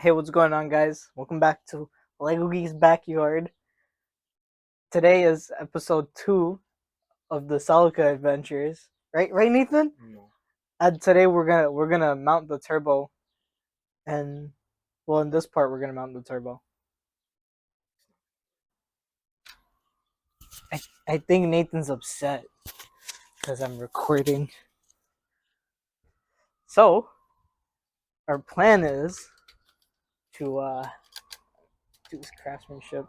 Hey, what's going on, guys? Welcome back to Legogeek's Backyard. Today is episode 2 of the Celica adventures. Right, Nathan? No. And today we're gonna mount the turbo, and well, in this part we're gonna mount the turbo. I think Nathan's upset because I'm recording. So our plan is to do this craftsmanship.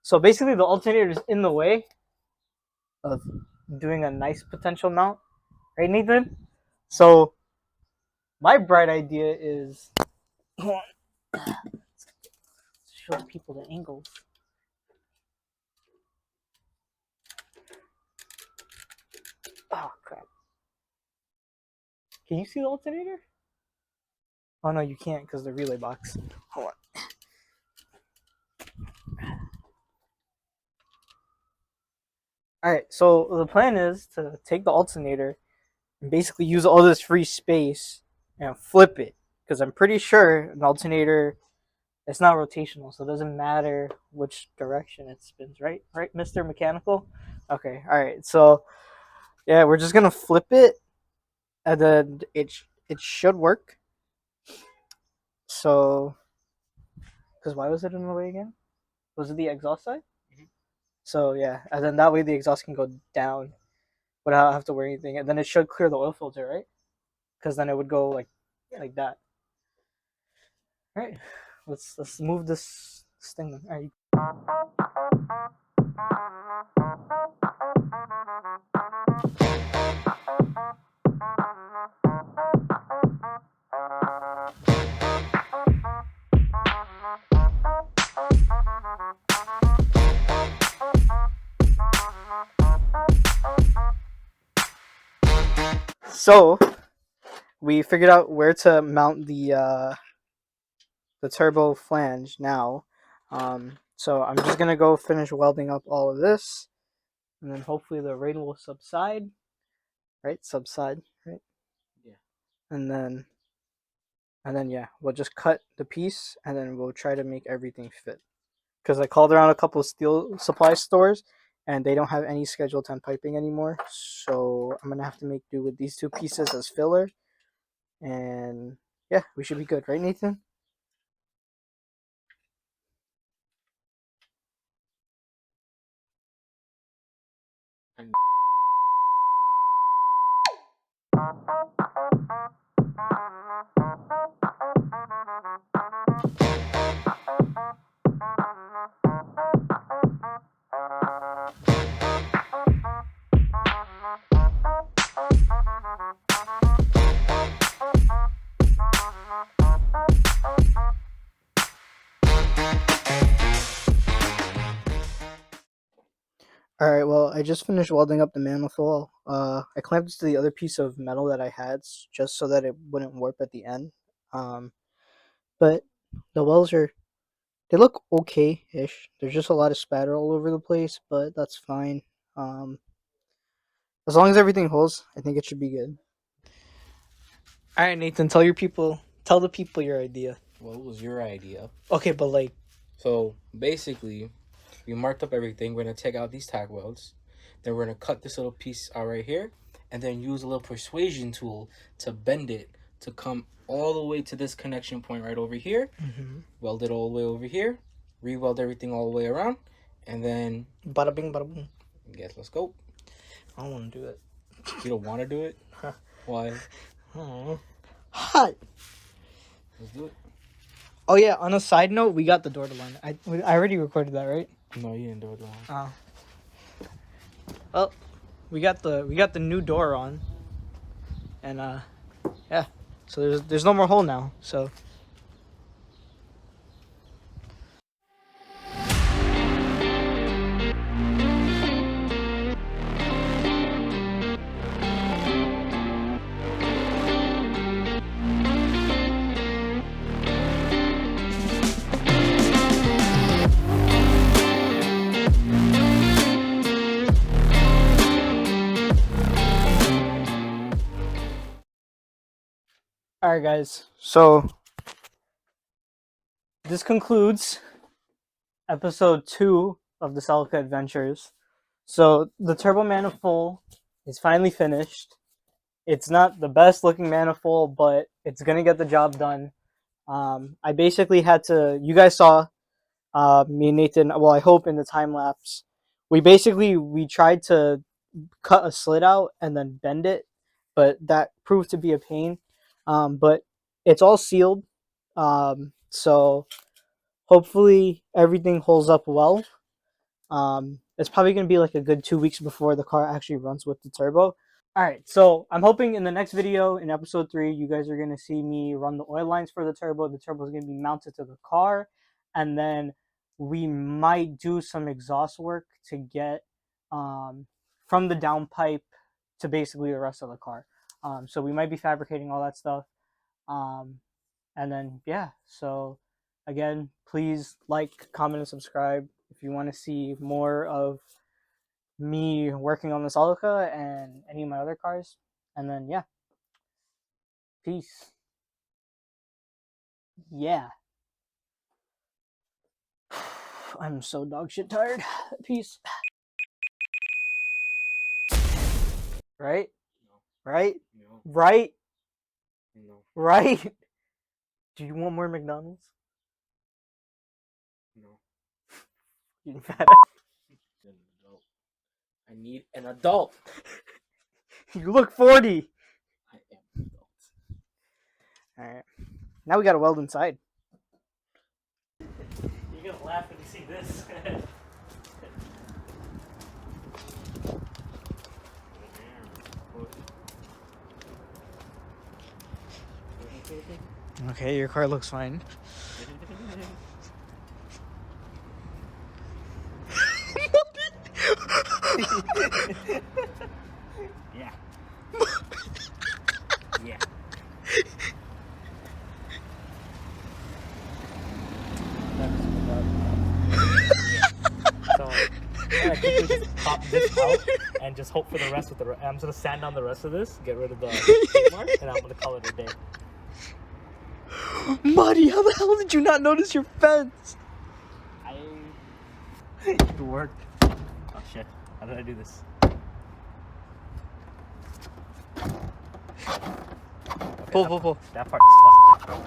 So basically, the alternator is in the way of doing a nice potential mount, right, Nathan? So my bright idea is show people the angles. Oh crap! Can you see the alternator? Oh no, you can't because the relay box. Hold on. All right, so the plan is to take the alternator and basically use all this free space and flip it, because I'm pretty sure an alternator, it's not rotational, so it doesn't matter which direction it spins. Right, Mr. Mechanical. Okay, all right. So yeah, we're just gonna flip it, and then it should work. So, because why was it in the way again? Was it the exhaust side? Mm-hmm. So yeah, and then that way the exhaust can go down without have to worry anything, and then it should clear the oil filter, right? Because then it would go like that. All right, let's move this thing. All right. So we figured out where to mount the turbo flange now. So I'm just gonna go finish welding up all of this, and then hopefully the rain will subside. Right, subside. Right. Yeah. And then yeah, we'll just cut the piece, and then we'll try to make everything fit. Because I called around a couple of steel supply stores, and they don't have any Schedule 10 piping anymore. So I'm gonna have to make do with these two pieces as filler, and yeah, we should be good, right, Nathan? And All right. Well, I just finished welding up the manifold. I clamped it to the other piece of metal that I had just so that it wouldn't warp at the end. Um, but the welds they look okay-ish. There's just a lot of spatter all over the place, but that's fine. Um, as long as everything holds, I think it should be good. All right, Nathan, tell the people your idea. well, it was your idea. Okay, but like, So basically, we marked up everything. We're gonna take out these tack welds. Then we're gonna cut this little piece out right here, and then use a little persuasion tool to bend it to come all the way to this connection point right over here. Weld it all the way over here. Re-weld everything all the way around, and then bada bing, bada boom. guess let's go. I don't want to do it. You don't want to do it? Why? Oh, hot. Let's do it. Oh yeah. On a side note, we got the door to line. I already recorded that, right? No, you didn't do it long. Well, we got the new door on, and yeah. So there's no more hole now. So. All right, guys. So this concludes episode 2 of the Celica Adventures. So the turbo manifold is finally finished. It's not the best looking manifold, but it's gonna get the job done. I basically had to. You guys saw me and Nathan. Well, I hope in the time lapse, we tried to cut a slit out and then bend it, but that proved to be a pain. But it's all sealed, so hopefully everything holds up well. It's probably gonna be like a good 2 weeks before the car actually runs with the turbo. All right, so I'm hoping in the next video, in episode 3, you guys are going to see me run the oil lines for the turbo. The turbo is going to be mounted to the car, and then we might do some exhaust work to get from the downpipe to basically the rest of the car. So we might be fabricating all that stuff. And then, yeah, so again, please like, comment, and subscribe if you want to see more of me working on the Celica and any of my other cars. And then, yeah, peace. Yeah. I'm so dog shit tired. Peace. Right? No. Right? No. Right? No. Right? Do you want more McDonald's? No. You fat An adult. I need an adult. You look 40. I am an adult. Alright. Now we gotta weld inside. You're gonna laugh when you see this. Okay, your car looks fine. Yeah. Yeah. So I think we just pop this out and just hope for the rest of the. I'm just gonna sand down the rest of this, get rid of the paint mark, and I'm gonna call it a day. Buddy, how the hell did you not notice your fence? It worked. Oh shit! How did I do this? Okay, Pull. That part is fucked.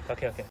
Okay.